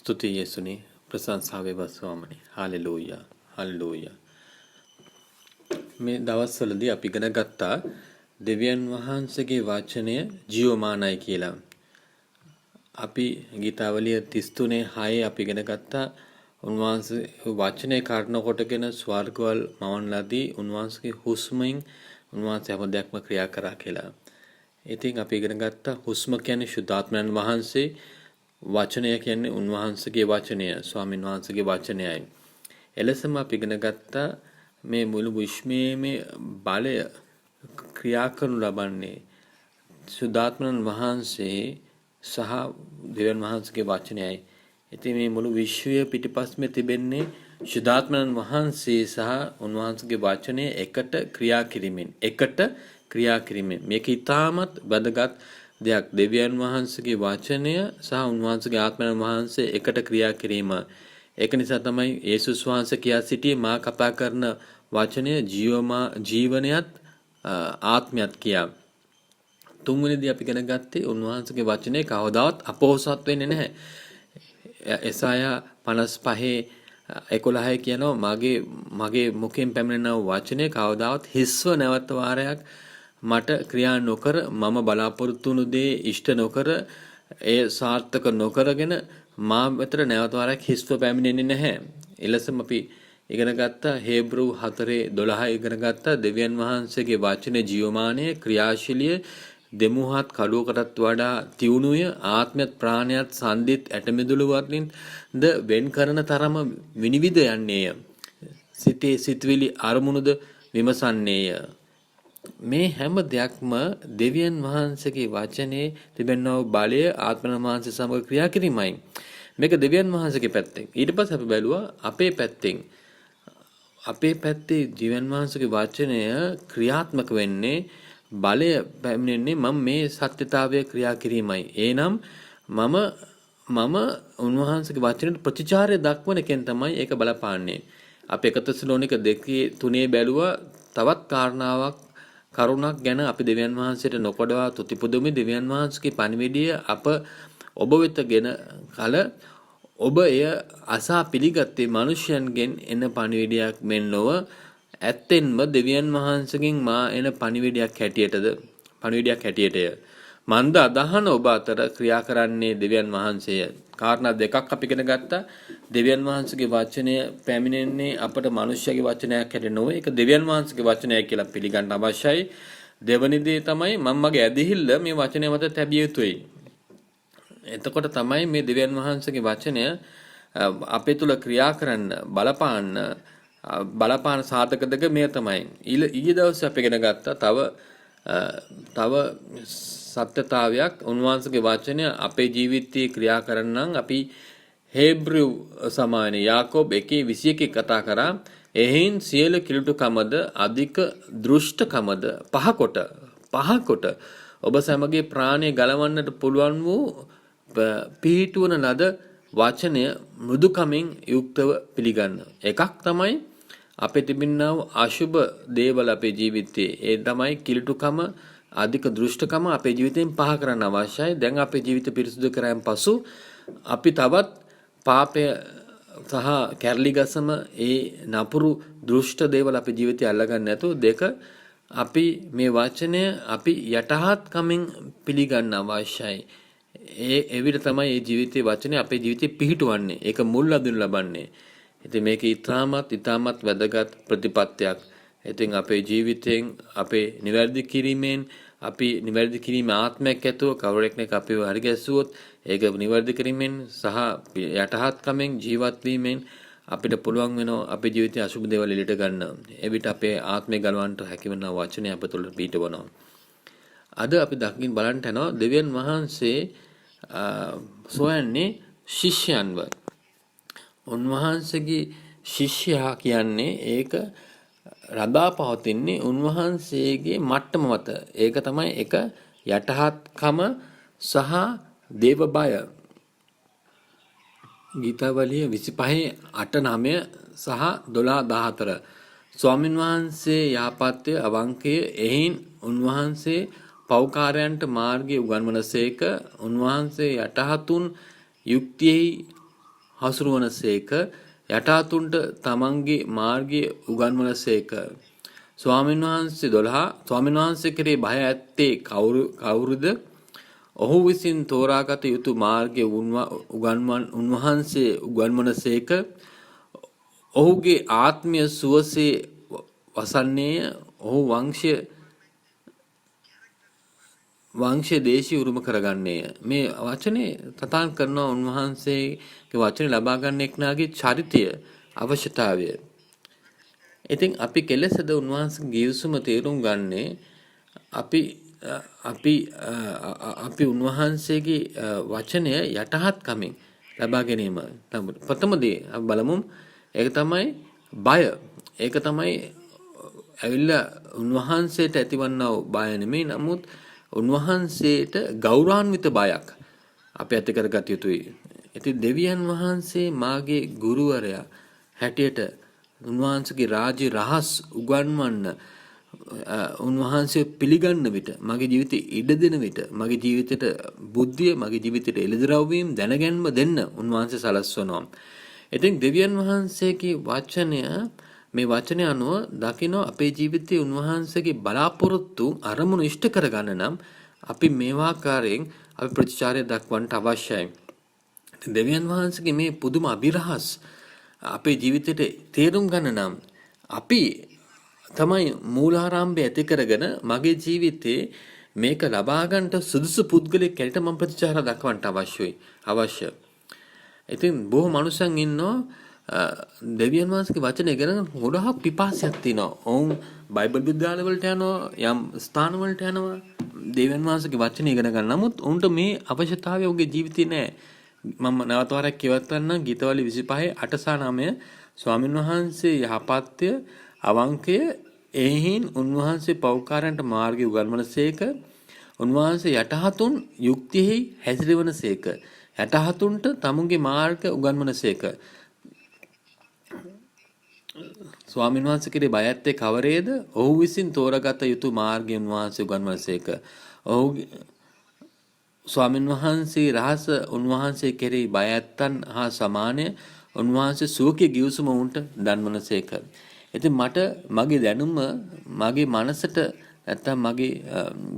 స్తుతి యేసుని ප්‍රශංසා වේවා ස්වාමනි. හාලෙලූයා. හාලෙලූයා. මේ දවස්වලදී අපි ඉගෙන ගත්තා දෙවියන් වහන්සේගේ වචනය ජීවමානයි කියලා. අපි ගීතාවලිය 33:6 අපි ඉගෙන ගත්තා උන්වහන්සේ වචනේ කාරණ කොටගෙන ස්වර්ගවල මවන්ලාදී උන්වහන්සේගේ හුස්මෙන් උන්වහන්සේ හැම දෙයක්ම ක්‍රියා කරා කියලා. ඉතින් අපි ඉගෙන ගත්තා හුස්ම කියන්නේ ශුද්ධාත්මයන් වහන්සේ, වචනය කියන්නේ උන්වහන්සේගේ වචනය, ස්වාමීන් වහන්සේගේ වචනයයි. එලෙසම අපි ඉගෙන ගත්තා මේ මුළු විශ්වයේම බලය ක්‍රියා කරනු ලබන්නේ ශුද්ධාත්මයන් වහන්සේ සහ දෙවියන් වහන්සේගේ වචනයයි. ඉතින් මේ මුළු විශ්වය පිටිපස්මේ තිබෙන්නේ ශුද්ධාත්මයන් වහන්සේ සහ උන්වහන්සේගේ වචනය එකට ක්‍රියා කිරීමෙන් මේක ඊටමත් වැදගත් දෙයක්. දෙවියන් වහන්සේගේ වචනය සහ උන්වහන්සේගේ ආත්මයන් වහන්සේ එකට ක්‍රියා කිරීම. ඒක නිසා තමයි යේසුස් වහන්සේ කියා සිටියේ මා කතා කරන වචනය ජීවනයත් ආත්මයත් කියා. තුන්වෙනිදී අපි ඉගෙන ගත්තේ උන්වහන්සේගේ වචනේ කවදාවත් අපොහසත් වෙන්නේ නැහැ. එසායා 55:11 කියනවා මගේ මුඛයෙන් පැමිණෙන වචනේ කවදාවත් හිස්ව නැවත වාරයක් මට ක්‍රියා නොකර මම බලාපොරොත්තු වුණු දේ ඉෂ්ට නොකර ඒ සාර්ථක නොකරගෙන මා වෙතට නැවත වාරයක් හිස්ව පැමිණෙන්නේ නැහැ. එලෙසම අපි ඉගෙන ගත්තා හේබ්‍රු 4:12 ඉගෙන ගත්තා දෙවියන් වහන්සේගේ වචනේ ජීවමානයේ ක්‍රියාශීලී දෙමුහත් කඩුවකටත් වඩා තියුණුය ආත්මයත් ප්‍රාණයත් සන්දිත් ඇටමිදුළු වලින් ද වෙන් කරන තරම විනිවිද යන්නේය. සිතේ සිතවිලි අරමුණුද විමසන්නේය. මේ හැම දෙයක්ම දෙවියන් වහන්සේගේ වචනේ තිබෙනා බලය ආත්මන වහන්සේ සමග ක්‍රියා කිරීමයි. මේක දෙවියන් වහන්සේගේ පැත්තෙන්. ඊට පස්සේ අපි බැලුවා අපේ පැත්තෙන්. අපේ පැත්තේ දෙවියන් වහන්සේගේ වචනය ක්‍රියාත්මක වෙන්නේ බලය පැමිණෙන්නේ මම මේ සත්‍යතාවය ක්‍රියා කිරීමයි. එනම් මම උන්වහන්සේගේ වචනයට ප්‍රතිචාරය දක්වන එකෙන් තමයි ඒක බලපාන්නේ. අපි 1 තෙසලෝනික 2:3 බැලුවා තවත් කරුණක් ගැන අපි දෙවියන් වහන්සේට නොකඩවා තුති පුදුමි දෙවියන් වහන්සේගේ පණිවිඩය අප ඔබ වෙතගෙන කල ඔබ එය අසා පිළිගත්තේ මිනිසයන්ගෙන් එන පණිවිඩයක් මෙන් නොව ඇත්තෙන්ම දෙවියන් වහන්සේගෙන් මා එන පණිවිඩයක් හැටියටය. මන්ද අදහන ඔබ අතර ක්‍රියා කරන්නේ දෙවියන් වහන්සේය. කාරණා දෙකක් අපි ඉගෙන ගත්තා. දෙවියන් වහන්සේගේ වචනය පැමිණෙන්නේ අපට මිනිස්යාගේ වචනයක් හැටියට නොවේ. ඒක දෙවියන් වහන්සේගේ වචනයක් කියලා පිළිගන්න අවශ්‍යයි. දෙවැනි දේ තමයි මම මගේ ඇදහිල්ල මේ වචනය මත තැබිය යුතුයි. එතකොට තමයි මේ දෙවියන් වහන්සේගේ වචනය අපේ තුල ක්‍රියා කරන්න බලපාන සාධක දෙක මේ තමයි. ඊයේ දවසේ අපි ඉගෙන ගත්තා තව සත්‍යතාවයක් උන්වහන්සේගේ වචනය අපේ ජීවිතයේ ක්‍රියා කරන්නම් අපි හේබ්‍රු සමානයේ යාකෝබ් 1:21 කතා කරා. එහෙන් සියලු කිලුටුකමද අධික දෘෂ්ටකමද පහකොට ඔබ සමගයේ ප්‍රාණය ගලවන්නට පුළුවන් වූ පිහිටුවන ලද වචනය මෘදුකමින් යුක්තව පිළිගන්න. එකක් තමයි අපේ තිබෙනා වූ අශුභ දේවල් අපේ ජීවිතයේ ඒ තමයි කිලුටුකම අධික දෘෂ්ටකම අපේ ජීවිතයෙන් පහ කරන්න අවශ්‍යයි. දැන් අපේ ජීවිත පිරිසුදු කරායින් පසු අපි තවත් පාපය සහ කැරලිගසම ඒ නපුරු දෘෂ්ට දේවල් අපේ ජීවිතය අල්ලගන්න නැතුව දෙක අපි මේ වචනය අපි යටහත් කමින් පිළිගන්න අවශ්‍යයි. එවිට තමයි මේ ජීවිතයේ වචනේ අපේ ජීවිතේ පිහිටවන්නේ. ඒක මුල් අඳුන ලබන්නේ. ඉතින් මේක ඊටමත් වැදගත් ප්‍රතිපත්තියක්. ඉතින් අපේ ජීවිතයෙන් අපේ නිවැරදි කිරීමේ ආත්මයක් ඇතුව කවරෙක්නෙක් අපිව හරි ගැස්සුවොත් ඒක නිවැරදි කිරීමෙන් සහ යටහත්කමෙන් ජීවත් වීමෙන් අපිට පුළුවන් වෙනවා අපේ ජීවිතයේ අසුබ දේවල් එළියට ගන්න. එවිට අපේ ආත්මය ගලවන්නට හැකි වෙන වචනය අප තුළ පිහිටවනවා. අද අපි දකින්න බලන්න යනවා දෙවියන් වහන්සේ සොයන්නේ ශිෂ්‍යයන්ව. උන්වහන්සේගේ ශිෂ්‍යයා කියන්නේ ඒක රඳා පවතින්නේ උන්වහන්සේගේ මට්ටම මත. ඒක තමයි එක යටහත්කම සහ දේව බය. ගීතාවලිය 25:8-9 සහ 12:14 ස්වාමින් වහන්සේ යහපත්ය අවංකය එහින් උන්වහන්සේ පෞකාරයන්ට මාර්ගය උගන්වනසේක උන්වහන්සේ යටහතුන් යුක්තියෙහි හසුරුවනසේක යටහතුන්ට තමන්ගේ මාර්ගය උගන්වනසේක. ස්වාමීන් වහන්සේ 12 ස්වාමීන් වහන්සේ කෙරේ බය ඇත්තේ කවුරුද? ඔහු විසින් තෝරාගත යුතු මාර්ගය උන්වහන්සේ උගන්වනසේක. ඔහුගේ ආත්මය සුවසේ වසන්නේය. ඔහු වංශය දේශී උරුම කරගන්නේය. මේ වචනේ තතාන් කරනවා උන්වහන්සේගේ වචනේ ලබා ගන්න එක්නාගේ චරිතය අවශ්‍යතාවය. ඉතින් අපි කෙලෙසද උන්වහන්සේගේ ගිවිසුම තේරුම් ගන්නේ අපි උන්වහන්සේගේ වචනය යටහත් කමින් ලබා ගැනීම. ප්‍රථම දේ අපි බලමු. ඒක තමයි බය. ඒක තමයි ඇවිල්ලා උන්වහන්සේට ඇතිවන්නා වූ බය නෙමෙයි. නමුත් උන්වහන්සේට ගෞරවාන්විත බයක් අපි ඇති කරගත යුතුයි. ඉතින් දෙවියන් වහන්සේ මාගේ ගුරුවරයා හැටියට උන්වහන්සේගේ රාජ්‍ය රහස් උගන්වන්න උන්වහන්සේ පිළිගන්න විට මගේ ජීවිතේ ඉඩ දෙන විට මගේ ජීවිතේට බුද්ධිය මගේ ජීවිතේට එළිදරව් දැනගැන්ම දෙන්න උන්වහන්සේ සලස්වනවා. ඉතින් දෙවියන් වහන්සේගේ වචනය මේ වචනය අනුව දකින්න අපේ ජීවිතයේ උන්වහන්සේගේ බලාපොරොත්තු අරමුණු ඉෂ්ට කරගන්න නම් අපි මේ වාකාරයෙන් අපි ප්‍රතිචාරය දක්වන්නට අවශ්‍යයි. දෙවියන් වහන්සේගේ මේ පුදුම අභිරහස් අපේ ජීවිතේට තේරුම් ගන්න නම් අපි තමයි මූලාරම්භය ඇති කරගෙන මගේ ජීවිතේ මේක ලබා ගන්නට සුදුසු පුද්ගලෙක් කැලට මම ප්‍රතිචාර දක්වන්නට අවශ්‍ය. ඉතින් බොහෝ මනුස්සයන් ඉන්නවා දෙවියන් වහන්සේගේ වචනේ ගැන ගොඩාක් පිපාසයක් තියෙනවා. ඔවුන් බයිබල් විද්‍යාල වලට යනවා, යම් ස්ථාන වලට යනවා දෙවියන් වහන්සේගේ වචනේ ඉගෙන ගන්න. නමුත් උන්ට මේ අවශ්‍යතාවය උගේ ජීවිතේ නැහැ. මම නැවත වරක් කියවත්වන්න ගීතවල 25 8 සහ 9 ස්වාමීන් වහන්සේ යහපත්ය අවංකය එහින් උන්වහන්සේ පෞකාරයන්ට මාර්ගය උගන්වනසේක. උන්වහන්සේ යටහතුන් යුක්තියෙහි හැසිරෙවනසේක. යටහතුන්ට තමුන්ගේ මාර්ග උගන්වනසේක. ස්වාමීන් වහන්සේ කෙරේ බය ඇත්තේ කවරේද? ඔහු විසින් තෝරාගත යුතු මාර්ගය උන්වහන්සේ උගන්වනසේක. ඔහු ස්වාමීන් වහන්සේ රහස උන්වහන්සේ කෙරෙහි බය ඇත්තන් හා සමානය උන්වහන්සේ සුවකේ ගිවිසුම උන්ට දන්වනසේක. ඉතින් මට මගේ දැනුම මගේ මනසට නැත්තම් මගේ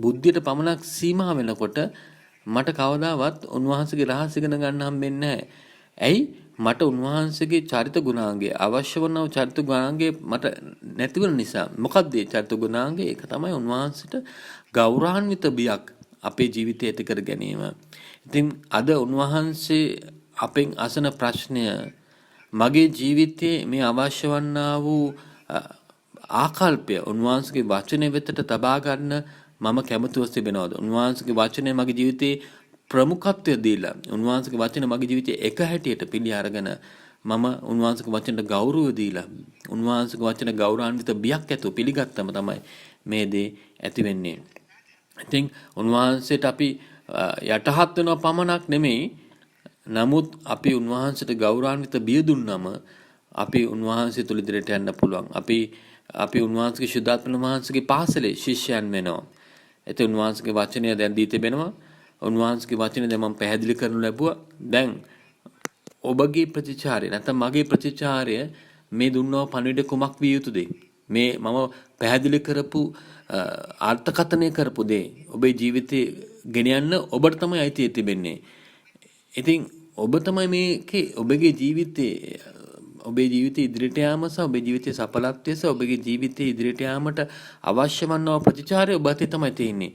බුද්ධියට පමණක් සීමා වෙනකොට මට කවදාවත් උන්වහන්සේගේ රහස ඉගෙන ගන්න හම්බෙන්නේ නැහැ. ඇයි? මට උන්වහන්සේගේ චරිත ගුණාංගය අවශ්‍ය වන චරිත ගුණාංගය මට නැති වෙන නිසා. මොකක්ද ඒ චරිත ගුණාංගය? ඒක තමයි උන්වහන්සේට ගෞරවාන්විත බියක් අපේ ජීවිතය ඇති කර ගැනීම. ඉතින් අද උන්වහන්සේ අපෙන් අසන ප්‍රශ්නය මගේ ජීවිතයේ මේ අවශ්‍ය වන්නා වූ ආකල්පය උන්වහන්සේගේ වචනේ වෙතට තබා ගන්න මම කැමතිව තිබෙනවද? උන්වහන්සේගේ වචනේ මගේ ජීවිතේ ප්‍රමුඛත්වය දීලා උන්වහන්සේගේ වචනේ මගේ ජීවිතයේ එක හැටියට පිළි අරගෙන මම උන්වහන්සේගේ වචනට ගෞරවය දීලා උන්වහන්සේගේ වචන ගෞරවාන්විත බියක් ඇතුව පිළිගත්තම තමයි මේ දේ ඇති වෙන්නේ. ඉතින් උන්වහන්සේට අපි යටහත් වෙනවා පමණක් නෙමෙයි, නමුත් අපි උන්වහන්සේට ගෞරවාන්විත බිය දුන්නම අපි උන්වහන්සේ තුල ඉදිරියට යන්න පුළුවන්. අපි උන්වහන්සේගේ ශුද්ධාත්ම වහන්සේගේ පාසලේ ශිෂ්‍යයන් වෙනවා. ඒත් උන්වහන්සේගේ වචනය දැන් දී තිබෙනවා. උන්වහන්සේගේ වචනේ දැන් මම පැහැදිලි කරනු ලැබුවා. දැන් ඔබගේ ප්‍රතිචාරය නැත්නම් මගේ ප්‍රතිචාරය මේ දුන්නව පණිවිඩ කුමක් විය යුතුද? මේ මම පැහැදිලි කරපු අර්ථකථනය කරපු දේ ඔබේ ජීවිතේ ගෙන යන්න ඔබට තමයි අයිතිය තිබෙන්නේ. ඉතින් ඔබ තමයි මේකේ ඔබගේ ජීවිතේ ඉදිරියට යාම සහ ඔබේ ජීවිතයේ සඵලත්වය සහ ඔබගේ ජීවිතයේ ඉදිරියට යාමට අවශ්‍ය වන්නා ප්‍රතිචාරය ඔබ අතේ තමයි තියෙන්නේ.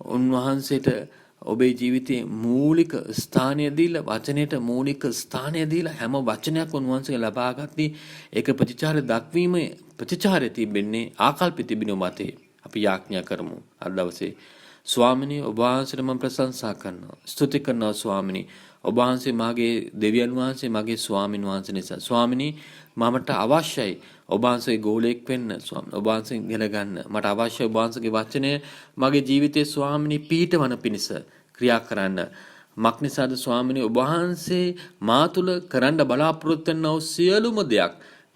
උන්වහන්සේට ඔබේ ජීවිතයේ මූලික ස්ථානය දීලා වචනයට මූලික ස්ථානය දීලා හැම වචනයක් උන්වහන්සේ ලබාගත්තී ඒක ප්‍රතිචාර දක්වීමේ ප්‍රතිචාරය තිබෙන්නේ ආකල්පෙ තිබෙන ඔබ අතේ. අපි යාඥා කරමු අද දවසේ. ස්වාමිනී ඔබ වහන්සේට මම ප්‍රශංසා කරනවා. ස්තුති කරනවා ස්වාමිනී. ඔබ වහන්සේ මාගේ දෙවියන් වහන්සේ මගේ ස්වාමින් වහන්සේ නිසා. ස්වාමිනී මමට අවශ්‍යයි ඔබ වහන්සේ ගෝලෙක් වෙන්න ස්වාමී. ඔබ වහන්සේ ඉගෙන ගන්න. මට අවශ්‍යයි ඔබ වහන්සේගේ වචනය මගේ ජීවිතයේ ස්වාමිනී පීඨවන පිණිස ක්‍රියා කරන්න. මක් නිසාද ස්වාමිනී ඔබ වහන්සේ මා තුල කරන්න බලාපොරොත්තු වෙන සියලුම දෙයක්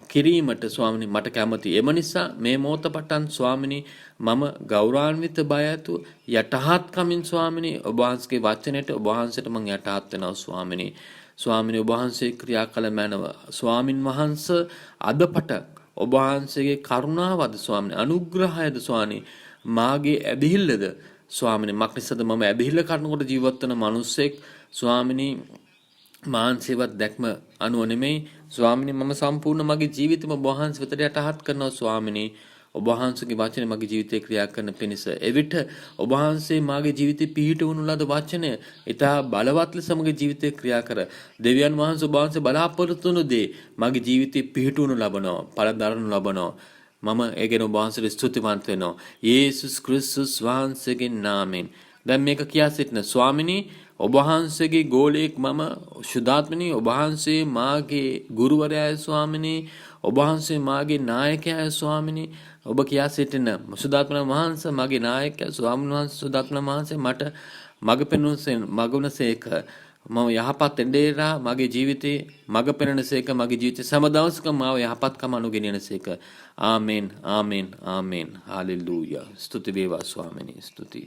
කිරීමට ස්වාමිනී මට කැමතියි. එම නිසා මේ මොහොත පටන් ස්වාමිනී මම ගෞරවාන්විත බය ඇතුව යටහත් කමින් ස්වාමිනී ඔබ වහන්සේගේ වචනයට ඔබ වහන්සේට මම යටහත් වෙනවා ස්වාමිනී. ස්වාමිනේ ඔබ වහන්සේ ක්‍රියා කළ මැනව. ස්වාමින් වහන්සේ අදපට ඔබ වහන්සේගේ කරුණාවද ස්වාමිනේ අනුග්‍රහයද ස්වාමී මාගේ ඇදහිල්ලද ස්වාමිනේ මක්නිසද මම ඇදහිල්ල කරනකොට ජීවත් වෙන මිනිස්සෙක් ස්වාමිනේ මාන්සේවත් දැක්ම අනුව නෙමෙයි ස්වාමිනේ මම සම්පූර්ණ මගේ ජීවිතම ඔබ වහන්සේ වෙතට යටහත් කරනවා ස්වාමිනේ ඔබ වහන්සේගේ වචනේ මගේ ජීවිතේ ක්‍රියා කරන පිණිස එවිට ඔබ වහන්සේ මාගේ ජීවිතේ පිහිට වුණු ලද වචනය ඊට බලවත් ලෙස මගේ ජීවිතේ ක්‍රියා කර දෙවියන් වහන්සේ ඔබ වහන්සේ බලාපොරොත්තු වුණු දේ මගේ ජීවිතේ පිහිට වුණු ලබනවා පළදරනු ලබනවා මම ඒ ගැන ඔබ වහන්සේට ස්තුතිවන්ත වෙනවා යේසුස් ක්‍රිස්තුස් වහන්සේගේ නාමයෙන් දැන් මේක කියා සිටින ස්වාමිනී ඔබ වහන්සේගේ ගෝලයෙක් මම සුදාත්මනී ඔබ වහන්සේ මාගේ ගුරුවරයාය ස්වාමිනී ඔබ වහන්සේ මාගේ නායකයාය ස්වාමිනී ඔබ කියා සිටින සුදාත්මන වහන්සේ මගේ නායකයා ස්වාමීන් වහන්සේ සුදාත්මන වහන්සේ මට මඟ පෙනුනසේක මම යහපත් එඬේරා මගේ ජීවිතේ මඟ පෙනෙනසේක මගේ ජීවිතේ සෑම දවසකම මාව යහපත්කම අනුගෙනියනසේක ආමෙන් ආමෙන් ආමෙන් හාලෙලූයා ස්තුති වේවා ස්වාමිනී ස්තුති